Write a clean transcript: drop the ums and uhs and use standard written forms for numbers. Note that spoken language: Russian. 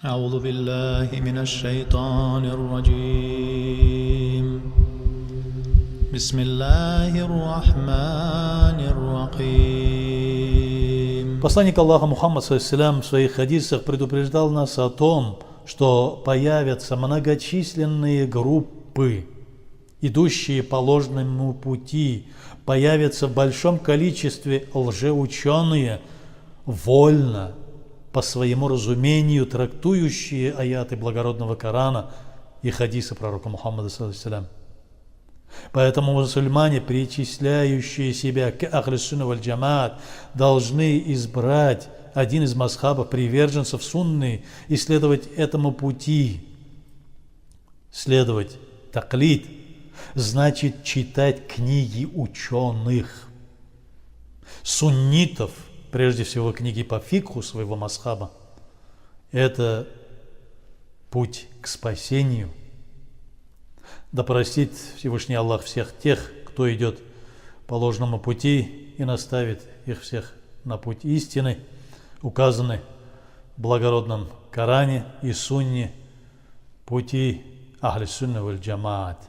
أعوذ بالله من الشيطان الرجيم بسم الله الرحمن الرحيم. Посланник Аллаха Мухаммад ﷺ в своих хадисах предупреждал нас о том, что появятся многочисленные группы, идущие по ложному пути, появятся в большом количестве лжеученые, вольно, по своему разумению, трактующие аяты благородного Корана и хадисы пророка Мухаммада ﷺ. Поэтому мусульмане, причисляющие себя к ахлис-сунна валь-джамаат, должны избрать один из мазхабов приверженцев сунны и следовать этому пути. Следовать таклид значит читать книги ученых, суннитов, прежде всего книги по фикху своего мазхаба. Это путь к спасению. Да простит Всевышний Аллах всех тех, кто идет по ложному пути, и наставит их всех на путь истины, указанный в благородном Коране и Сунне, пути ахлис-сунна валь-джамаат.